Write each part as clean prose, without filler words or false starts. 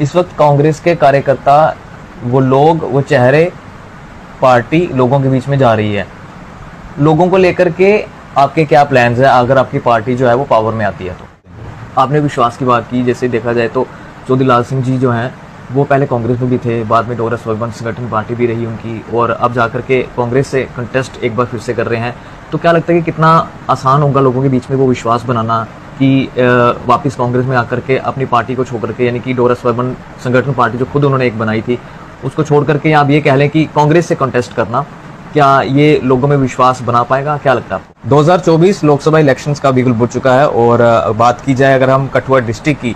इस वक्त कांग्रेस के कार्यकर्ता, वो लोग, वो चेहरे, पार्टी लोगों के बीच में जा रही है। लोगों को लेकर के आपके क्या प्लान्स है अगर आपकी पार्टी जो है वो पावर में आती है? तो आपने विश्वास की बात की, जैसे देखा जाए तो चौधरी लाल सिंह जी जो हैं वो पहले कांग्रेस में भी थे, बाद में डोगरा स्वाभिमान संगठन पार्टी भी रही उनकी, और अब जाकर के कांग्रेस से कंटेस्ट एक बार फिर से कर रहे हैं। तो क्या लगता है कि कितना आसान होगा लोगों के बीच में वो विश्वास बनाना कि वापस कांग्रेस में आकर के अपनी पार्टी को छोड़ करके, यानी कि डोगरा स्वाभिमान संगठन पार्टी जो खुद उन्होंने एक बनाई थी उसको छोड़ करके आप ये कह लें कि कांग्रेस से कंटेस्ट करना, क्या ये लोगों में विश्वास बना पाएगा? क्या लगता है आपको? 2024 लोकसभा इलेक्शंस का बिल्कुल बुझ चुका है, और बात की जाए अगर हम कठुआ डिस्ट्रिक्ट की,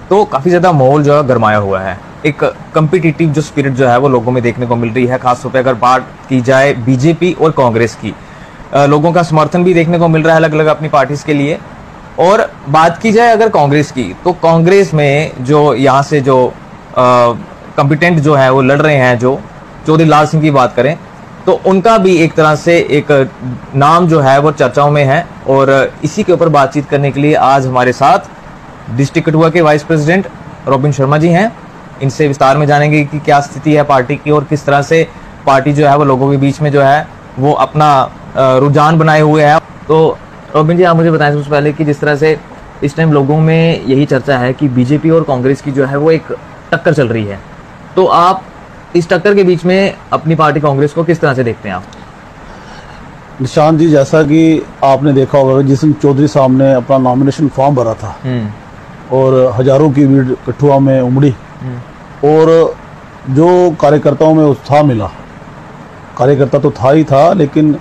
तो काफ़ी ज़्यादा माहौल जो है गरमाया हुआ है। एक कम्पिटिटिव जो स्पिरिट जो है वो लोगों में देखने को मिल रही है। खासतौर पर अगर बात की जाए बीजेपी और कांग्रेस की, लोगों का समर्थन भी देखने को मिल रहा है अलग अलग अपनी पार्टीज के लिए। और बात की जाए अगर कांग्रेस की, तो कांग्रेस में जो यहाँ से जो कॉम्पिटेंट जो है वो लड़ रहे हैं, जो चौधरी लाल सिंह की बात करें तो उनका भी एक तरह से एक नाम जो है वो चर्चाओं में है। और इसी के ऊपर बातचीत करने के लिए आज हमारे साथ डिस्ट्रिक्ट कठुआ के vice president robin Sharma ji हैं। इनसे विस्तार में जानेंगे कि क्या स्थिति है पार्टी की और किस तरह से पार्टी जो है वो लोगों के बीच में जो है वो अपना रुझान बनाए हुए है। तो रोबिन जी, आप मुझे बताएं सबसे पहले कि जिस तरह से इस टाइम लोगों में यही चर्चा है कि बीजेपी और कांग्रेस की जो है वो एक टक्कर चल रही है, तो आप इस टक्कर के बीच में अपनी पार्टी कांग्रेस को किस तरह से देखते हैं आप? निशांत जी, जैसा कि आपने देखा होगा जिस दिन चौधरी साहब ने अपना नॉमिनेशन फॉर्म भरा था और हजारों की भीड़ कठुआ में उमड़ी, और जो कार्यकर्ताओं में उत्साह मिला, कार्यकर्ता तो था ही था, लेकिन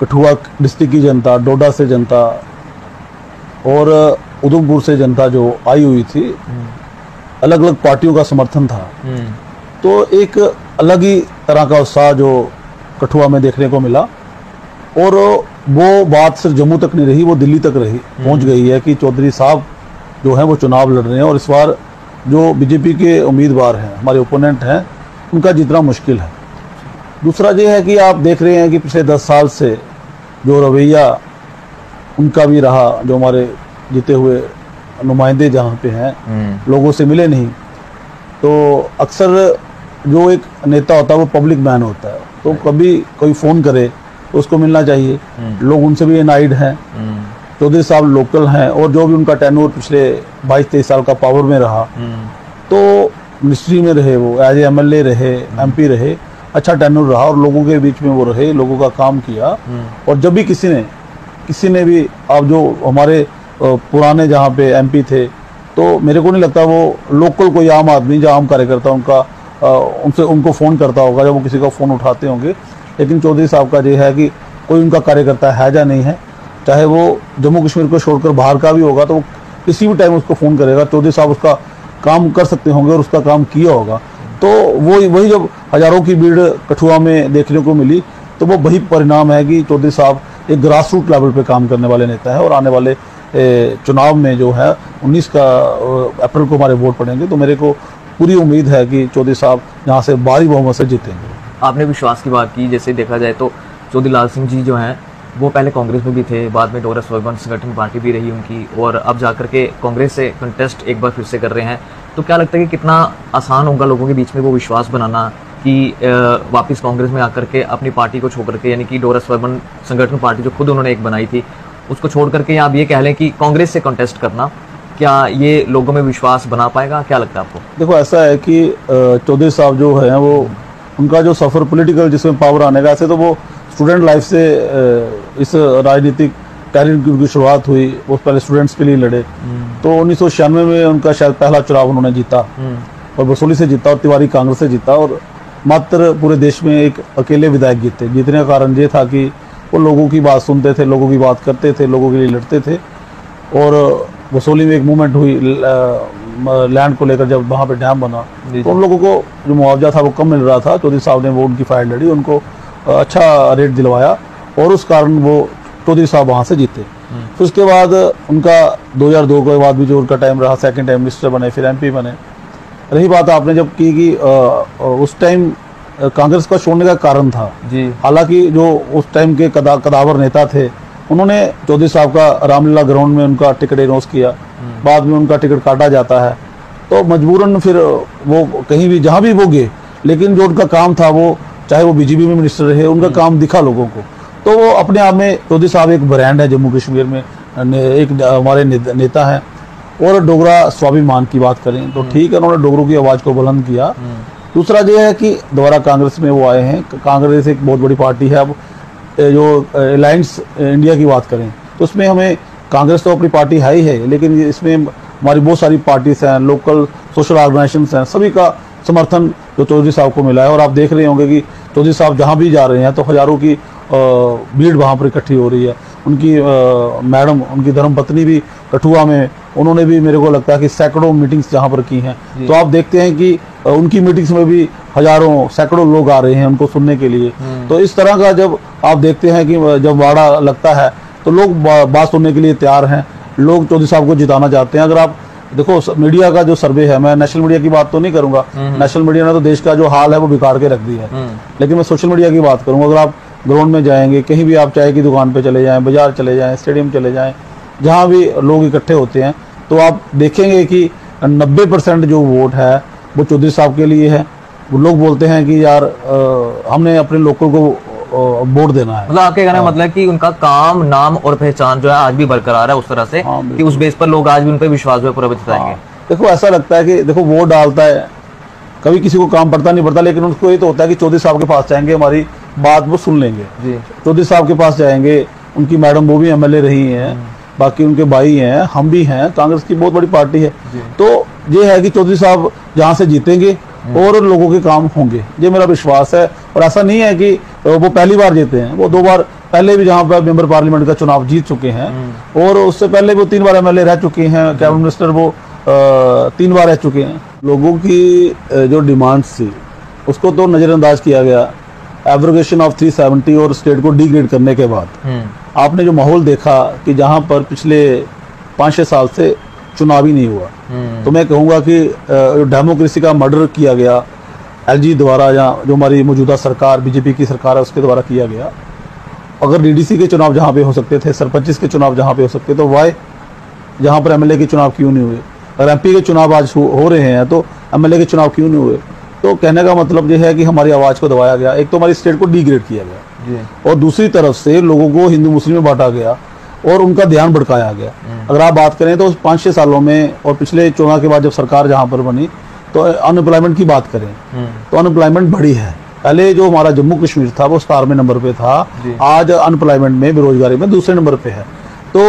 कठुआ डिस्ट्रिक्ट की जनता, डोडा से जनता और उधमपुर से जनता जो आई हुई थी, अलग अलग पार्टियों का समर्थन था, तो एक अलग ही तरह का उत्साह जो कठुआ में देखने को मिला। और वो बात सिर्फ जम्मू तक नहीं रही, वो दिल्ली तक रही, पहुंच गई है कि चौधरी साहब जो हैं वो चुनाव लड़ रहे हैं, और इस बार जो बीजेपी के उम्मीदवार हैं, हमारे ओपोनेंट हैं, उनका जीतना मुश्किल है। दूसरा ये है कि आप देख रहे हैं कि पिछले 10 साल से जो रवैया उनका भी रहा, जो हमारे जीते हुए नुमाइंदे जहाँ पे हैं लोगों से मिले नहीं, तो अक्सर जो एक नेता होता है वो पब्लिक मैन होता है, तो कभी कोई फ़ोन करे तो उसको मिलना चाहिए। लोग उनसे भी एनाइड हैं। चौधरी साहब लोकल हैं, और जो भी उनका टेन्योर पिछले 22-23 साल का पावर में रहा, तो मिनिस्ट्री में रहे, वो एज ए MLA रहे, MP रहे, अच्छा टेन्योर रहा, और लोगों के बीच में वो रहे, लोगों का काम किया। और जब भी किसी ने भी, आप जो हमारे पुराने जहाँ पे MP थे, तो मेरे को नहीं लगता वो लोकल कोई आम आदमी, जो आम कार्यकर्ता उनका उनको फ़ोन करता होगा, जब वो किसी का फ़ोन उठाते होंगे। लेकिन चौधरी साहब का ये है कि कोई उनका कार्यकर्ता है या नहीं है, चाहे वो जम्मू कश्मीर को छोड़कर बाहर का भी होगा, तो वो किसी भी टाइम उसको फ़ोन करेगा। चौधरी साहब उसका काम कर सकते होंगे और उसका काम किया होगा। तो वही जब हज़ारों की भीड़ कठुआ में देखने को मिली, तो वो वही परिणाम है कि चौधरी साहब एक ग्रास रूट लेवल पर काम करने वाले नेता है। और आने वाले चुनाव में जो है 19 अप्रैल को हमारे वोट पड़ेंगे, तो मेरे को पूरी उम्मीद है कि चौधरी साहब यहाँ से भारी बहुमत से जीतेंगे। आपने विश्वास की बात की, जैसे देखा जाए तो चौधरी लाल सिंह जी जो हैं वो पहले कांग्रेस में भी थे, बाद में डोगरा स्वाभिमान संगठन पार्टी भी रही उनकी, और अब जाकर के कांग्रेस से कंटेस्ट एक बार फिर से कर रहे हैं। तो क्या लगता है कि कितना आसान होगा लोगों के बीच में वो विश्वास बनाना कि वापस कांग्रेस में आकर के अपनी पार्टी को छोड़ करके, यानी कि डोगरा स्वाभिमान संगठन पार्टी जो खुद उन्होंने एक बनाई थी उसको छोड़ करके आप ये कह लें कि कांग्रेस से कंटेस्ट करना, क्या ये लोगों में विश्वास बना पाएगा? क्या लगता है आपको? देखो, ऐसा है कि चौधरी साहब जो है वो, उनका जो सफ़र पॉलिटिकल जिसमें पावर आने का, ऐसे तो वो स्टूडेंट लाइफ से इस राजनीतिक कैरियर की शुरुआत हुई, वो पहले स्टूडेंट्स के लिए लड़े। तो 1996 में उनका शायद पहला चुनाव उन्होंने जीता, और बसोली से जीता, और तिवारी कांग्रेस से जीता, और मात्र पूरे देश में एक अकेले विधायक जीते। जीतने का कारण ये था कि वो लोगों की बात सुनते थे, लोगों की बात करते थे, लोगों के लिए लड़ते थे। और बसोली में एक मूवमेंट हुई लैंड को लेकर, जब वहाँ पे डैम बना, तो उन लोगों को जो मुआवजा था वो कम मिल रहा था। चौधरी साहब ने वो उनकी फाइट लड़ी, उनको अच्छा रेट दिलवाया, और उस कारण वो चौधरी साहब वहाँ से जीते। फिर उसके बाद उनका 2002 के बाद भी जो उनका टाइम रहा, सेकंड टाइम मिनिस्टर बने, फिर MP बने। रही बात आपने जब की कि उस टाइम कांग्रेस का छोड़ने का कारण था जी, हालांकि जो उस टाइम के कदावर नेता थे, उन्होंने चौधरी साहब का रामलीला ग्राउंड में उनका टिकट अनाउंस किया, बाद में उनका टिकट काटा जाता है, तो मजबूरन फिर वो कहीं भी जहाँ भी वो गए, लेकिन जो उनका काम था वो, चाहे वो बीजेपी में मिनिस्टर रहे, उनका काम दिखा लोगों को। तो वो अपने आप में चौधरी साहब एक ब्रांड है जम्मू कश्मीर में, एक हमारे नेता हैं। और डोगरा स्वाभिमान की बात करें तो ठीक है, उन्होंने डोगरों की आवाज़ को बुलंद किया। दूसरा ये है कि दोबारा कांग्रेस में वो आए हैं। कांग्रेस एक बहुत बड़ी पार्टी है। अब जो अलायंस इंडिया की बात करें तो उसमें हमें, कांग्रेस तो अपनी पार्टी है ही है, लेकिन इसमें हमारी बहुत सारी पार्टीज हैं, लोकल सोशल ऑर्गेनाइजेशंस हैं, सभी का समर्थन जो चौधरी साहब को मिला है। और आप देख रहे होंगे कि चौधरी साहब जहाँ भी जा रहे हैं तो हज़ारों की भीड़ वहाँ पर इकट्ठी हो रही है। उनकी मैडम, उनकी धर्मपत्नी भी कठुआ में, उन्होंने भी मेरे को लगता है कि सैकड़ों मीटिंग्स जहाँ पर की हैं। तो आप देखते हैं कि उनकी मीटिंग्स में भी हज़ारों सैकड़ों लोग आ रहे हैं उनको सुनने के लिए। तो इस तरह का जब आप देखते हैं कि जब वाड़ा लगता है तो लोग बात सुनने के लिए तैयार हैं। लोग चौधरी साहब को जिताना चाहते हैं। अगर आप देखो मीडिया का जो सर्वे है, मैं नेशनल मीडिया की बात तो नहीं करूंगा, नेशनल मीडिया ने तो देश का जो हाल है वो बिगाड़ के रख दिया है, लेकिन मैं सोशल मीडिया की बात करूंगा। अगर आप ग्राउंड में जाएंगे, कहीं भी आप चाय की दुकान पे चले जाएं, बाजार चले जाएं, स्टेडियम चले जाएं, जहां भी लोग इकट्ठे होते हैं, तो आप देखेंगे कि 90% जो वोट है वो चौधरी साहब के लिए है। वो लोग बोलते हैं कि यार हमने अपने लोगों को वोट देना है। मतलब आपके कहने का मतलब कि उनका काम, नाम और पहचान जो है आज भी बरकरार है उस तरह से कि उस बेस पर लोग आज भी उन पर विश्वास पूरा जताएंगे। देखो ऐसा लगता है कि देखो वोट डालता है, कभी किसी को काम पड़ता नहीं पड़ता, लेकिन उसको ये तो होता है कि चौधरी साहब के पास जाएंगे, हमारी बात वो सुन लेंगे। चौधरी साहब के पास जाएंगे, उनकी मैडम वो भी MLA रही हैं, बाकी उनके भाई हैं, हम भी हैं, कांग्रेस की बहुत बड़ी पार्टी है। तो ये है कि चौधरी साहब जहाँ से जीतेंगे और लोगों के काम होंगे, ये मेरा विश्वास है। और ऐसा नहीं है कि वो पहली बार जीते हैं, वो 2 बार पहले भी जहाँ पर मेंबर पार्लियामेंट का चुनाव जीत चुके हैं, और उससे पहले वो 3 बार MLA रह चुके हैं, कैबिनेट मिनिस्टर वो 3 बार रह चुके हैं। लोगों की जो डिमांड्स थी उसको तो नज़रअंदाज किया गया। एब्रोगेशन ऑफ 370 और स्टेट को डिग्रेड करने के बाद आपने जो माहौल देखा कि जहाँ पर पिछले 5-6 साल से चुनाव ही नहीं हुआ, तो मैं कहूँगा कि डेमोक्रेसी का मर्डर किया गया LG द्वारा, या जो हमारी मौजूदा सरकार बीजेपी की सरकार है उसके द्वारा किया गया। अगर DDC के चुनाव जहाँ पे हो सकते थे, सरपंच के चुनाव जहाँ पे हो सकते, तो वाई जहाँ पर MLA के चुनाव क्यों नहीं हुए? अगर MP के चुनाव आज हो रहे हैं तो MLA के चुनाव क्यों नहीं हुए? तो कहने का मतलब यह है कि हमारी आवाज़ को दबाया गया। एक तो हमारी स्टेट को डिग्रेड किया गया, और दूसरी तरफ से लोगों को हिंदू मुस्लिम में बांटा गया और उनका ध्यान भटकाया गया। अगर आप बात करें तो 5-6 सालों में और पिछले चुनाव के बाद जब सरकार जहाँ पर बनी, तो अनएम्प्लॉयमेंट की बात करें तो अनएम्प्लॉयमेंट बढ़ी है। पहले जो हमारा जम्मू कश्मीर था वो 17वें नंबर पे था, आज अनएम्प्लॉयमेंट में, बेरोजगारी में दूसरे नंबर पे है। तो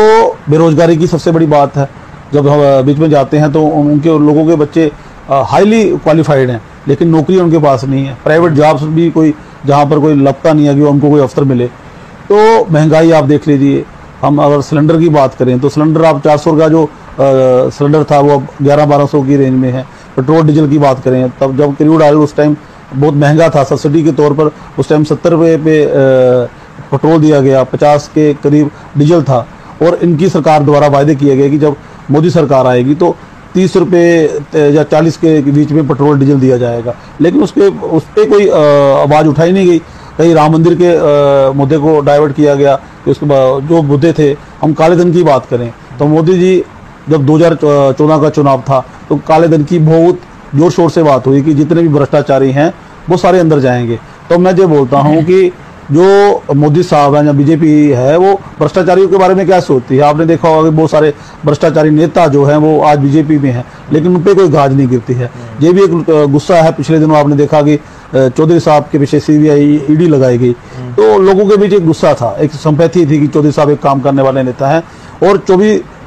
बेरोजगारी की सबसे बड़ी बात है। जब हम बीच में जाते हैं तो उनके लोगों के बच्चे हाईली क्वालिफाइड हैं, लेकिन नौकरी उनके पास नहीं है। प्राइवेट जॉब्स भी कोई जहाँ पर कोई लगता नहीं है कि उनको कोई अवसर मिले। तो महंगाई आप देख लीजिए। हम अगर सिलेंडर की बात करें तो सिलेंडर आप 400 का जो सिलेंडर था वो अब 1100-1200 की रेंज में है। पेट्रोल डीजल की बात करें, तब जब क्रूड ऑयल उस टाइम बहुत महंगा था, सब्सिडी के तौर पर उस टाइम 70 रुपये पे पेट्रोल दिया गया, 50 के करीब डीजल था। और इनकी सरकार द्वारा वायदे किए गए कि जब मोदी सरकार आएगी तो 30 रुपये या 40 के बीच में पेट्रोल डीजल दिया जाएगा, लेकिन उस पर कोई आवाज़ उठाई नहीं गई। कहीं राम मंदिर के मुद्दे को डाइवर्ट किया गया कि उसके जो मुद्दे थे, हम काले धन की बात करें तो मोदी जी जब 2014 का चुनाव था तो काले धन की बहुत जोर शोर से बात हुई कि जितने भी भ्रष्टाचारी हैं वो सारे अंदर जाएंगे। तो मैं ये बोलता हूँ कि जो मोदी साहब हैं या बीजेपी है वो भ्रष्टाचारियों के बारे में क्या सोचती है। आपने देखा होगा कि बहुत सारे भ्रष्टाचारी नेता जो हैं वो आज बीजेपी में हैं, लेकिन उन पर कोई गाज नहीं गिरती है। ये भी एक गुस्सा है। पिछले दिनों आपने देखा कि चौधरी साहब के पीछे CBI ED लगाई गई, तो लोगों के बीच एक गुस्सा था, एक संपैथी थी कि चौधरी साहब एक काम करने वाले नेता हैं, और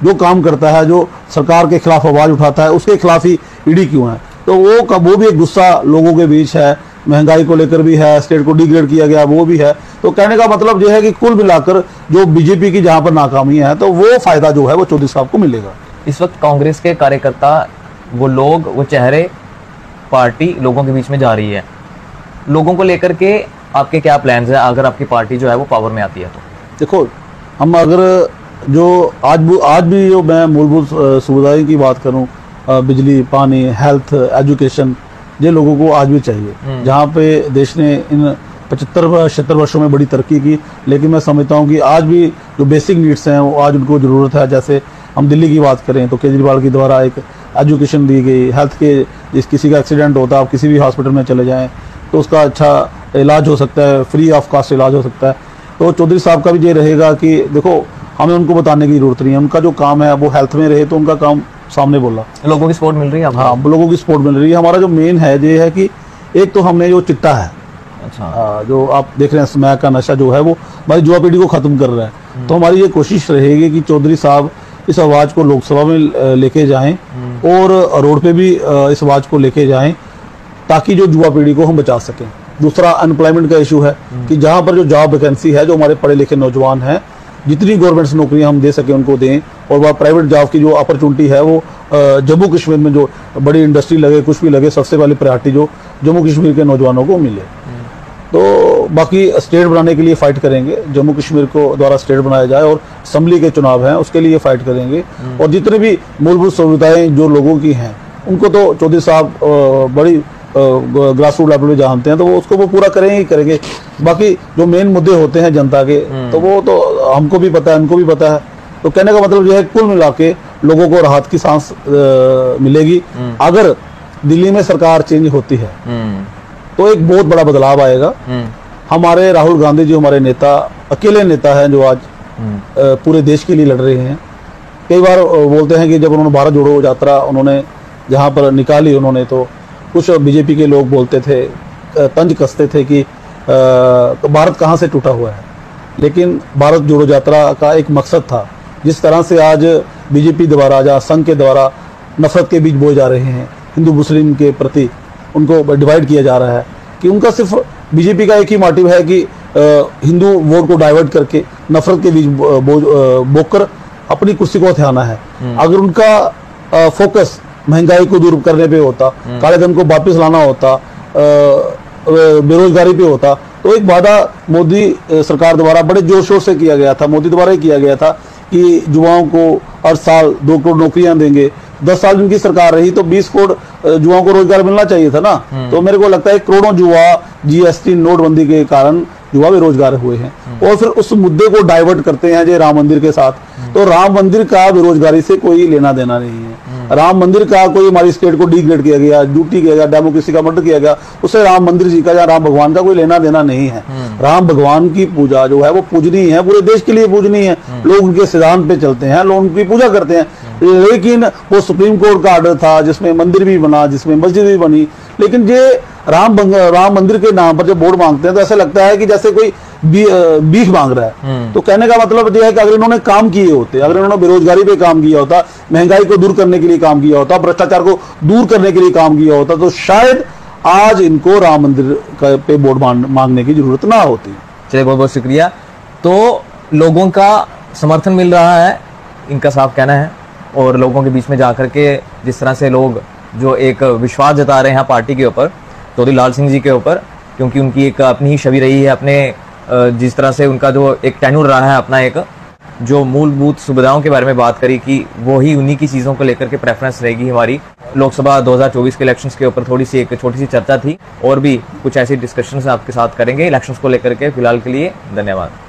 जो काम करता है, जो सरकार के खिलाफ आवाज़ उठाता है, उसके खिलाफ ही ED क्यों है। तो वो भी एक गुस्सा लोगों के बीच है। महंगाई को लेकर भी है, स्टेट को डिग्रेड किया गया वो भी है। तो कहने का मतलब यह है कि कुल मिलाकर जो बीजेपी की जहां पर नाकामी है तो वो फायदा जो है वो चौधरी साहब को मिलेगा। इस वक्त कांग्रेस के कार्यकर्ता, वो लोग, वो चेहरे, पार्टी लोगों के बीच में जा रही है। लोगों को लेकर के आपके क्या प्लान्स है अगर आपकी पार्टी जो है वो पावर में आती है? तो देखो, हम अगर जो आज भी जो मैं मूलभूत सुविधाएं की बात करूं, बिजली, पानी, हेल्थ, एजुकेशन, ये लोगों को आज भी चाहिए। जहाँ पे देश ने इन 75-76 वर्षों में बड़ी तरक्की की, लेकिन मैं समझता हूँ कि आज भी जो बेसिक नीड्स हैं वो आज उनको ज़रूरत है। जैसे हम दिल्ली की बात करें तो केजरीवाल के द्वारा एक एजुकेशन दी गई, हेल्थ के, जिस किसी का एक्सीडेंट होता है आप किसी भी हॉस्पिटल में चले जाएं तो उसका अच्छा इलाज हो सकता है, फ्री ऑफ कॉस्ट इलाज हो सकता है। तो चौधरी साहब का भी ये रहेगा कि देखो हमें उनको बताने की जरूरत नहीं है, उनका जो काम है वो हेल्थ में रहे तो उनका काम सामने बोला। लोगों की सपोर्ट मिल रही है आपको? हाँ, लोगों की सपोर्ट मिल रही है। हमारा जो मेन है ये है कि एक तो हमने जो चिट्टा है, अच्छा, जो आप देख रहे हैं स्मैक का नशा जो है वो हमारी युवा पीढ़ी को खत्म कर रहा है। तो हमारी ये कोशिश रहेगी कि चौधरी साहब इस आवाज को लोकसभा में लेके जाएं और रोड पे भी इस आवाज को लेके जाएं ताकि जो युवा पीढ़ी को हम बचा सकें। दूसरा अनएम्प्लॉयमेंट का इशू है कि जहां पर जो जॉब वैकेंसी है, जो हमारे पढ़े लिखे नौजवान हैं, जितनी गवर्नमेंट नौकरियां हम दे सकें उनको दें, और वह प्राइवेट जॉब की जो अपॉर्चुनिटी है वो जम्मू कश्मीर में जो बड़ी इंडस्ट्री लगे, कुछ भी लगे, सबसे पहले प्रायोरिटी जो जम्मू कश्मीर के नौजवानों को मिले। तो बाकी स्टेट बनाने के लिए फाइट करेंगे, जम्मू कश्मीर को द्वारा स्टेट बनाया जाए, और असेंबली के चुनाव हैं उसके लिए फाइट करेंगे। और जितने भी मूलभूत सुविधाएं जो लोगों की हैं उनको तो चौधरी साहब बड़ी ग्रास रूट लेवल पे जानते हैं, तो वो उसको वो पूरा करेंगे ही करेंगे। बाकी जो मेन मुद्दे होते हैं जनता के, तो वो तो हमको भी पता है, उनको भी पता है। तो कहने का मतलब जो है कुल मिला के लोगों को राहत की सांस मिलेगी। अगर दिल्ली में सरकार चेंज होती है तो एक बहुत बड़ा बदलाव आएगा। हमारे राहुल गांधी जी हमारे नेता, अकेले नेता हैं जो आज पूरे देश के लिए लड़ रहे हैं। कई बार बोलते हैं कि जब उन्होंने भारत जोड़ो यात्रा उन्होंने जहाँ पर निकाली उन्होंने, तो कुछ बीजेपी के लोग बोलते थे, तंज कसते थे कि भारत कहाँ से टूटा हुआ है। लेकिन भारत जोड़ो यात्रा का एक मकसद था। जिस तरह से आज बीजेपी द्वारा या संघ के द्वारा नफरत के बीज बोए जा रहे हैं, हिंदू मुस्लिम के प्रति उनको डिवाइड किया जा रहा है, कि उनका सिर्फ बीजेपी का एक ही मोटिव है कि हिंदू वोट को डाइवर्ट करके नफरत के बीज बोकर अपनी कुर्सी को हथियाना है। अगर उनका फोकस महंगाई को दूर करने पे होता, काले धन को वापस लाना होता, बेरोजगारी पे होता, तो एक वादा मोदी सरकार द्वारा बड़े जोर शोर से किया गया था, मोदी द्वारा ही किया गया था कि युवाओं को हर साल 2 करोड़ नौकरियां देंगे। 10 साल जिनकी सरकार रही तो 20 करोड़ युवाओं को रोजगार मिलना चाहिए था ना। तो मेरे को लगता है करोड़ों युवा जीएसटी नोटबंदी के कारण युवा बेरोजगार हुए हैं। और फिर उस मुद्दे को डाइवर्ट करते हैं जो राम मंदिर के साथ। तो राम मंदिर का बेरोजगारी से कोई लेना देना नहीं है। राम मंदिर का कोई हमारी स्टेट को डिग्रेड किया गया, ड्यूटी किया गया, डेमोक्रेसी का मर्डर किया गया, उससे राम मंदिर जी का या राम भगवान का कोई लेना देना नहीं है। राम भगवान की पूजा जो है वो पूजनीय है, पूरे देश के लिए पूजनीय है। लोग उनके सिद्धांत पे चलते हैं, लोग उनकी पूजा करते हैं। लेकिन वो सुप्रीम कोर्ट का ऑर्डर था जिसमें मंदिर भी बना, जिसमें मस्जिद भी बनी। लेकिन ये राम मंदिर के नाम पर जब वोट मांगते हैं तो ऐसा लगता है कि जैसे कोई भीख मांग रहा है। तो कहने का मतलब यह है कि अगर इन्होंने काम किए होते, अगर इन्होंने बेरोजगारी पे काम किया होता, महंगाई को दूर करने के लिए काम किया होता, भ्रष्टाचार को दूर करने के लिए काम किया होता, तो शायद आज इनको राम मंदिर पे वोट मांगने की जरूरत ना होती। चलिए, बहुत बहुत शुक्रिया। तो लोगों का समर्थन मिल रहा है, इनका साफ कहना है। और लोगों के बीच में जाकर के जिस तरह से लोग जो एक विश्वास जता रहे हैं पार्टी के ऊपर, चौधरी लाल सिंह जी के ऊपर, क्योंकि उनकी एक अपनी ही छवि रही है, अपने जिस तरह से उनका जो एक टेन्योर रहा है, अपना एक जो मूलभूत सुविधाओं के बारे में बात करी कि वो ही उन्हीं की चीज़ों को लेकर के प्रेफरेंस रहेगी हमारी। लोकसभा 2024 के इलेक्शंस के ऊपर थोड़ी सी एक छोटी सी चर्चा थी, और भी कुछ ऐसी डिस्कशंस आपके साथ करेंगे इलेक्शंस को लेकर के। फिलहाल के लिए धन्यवाद।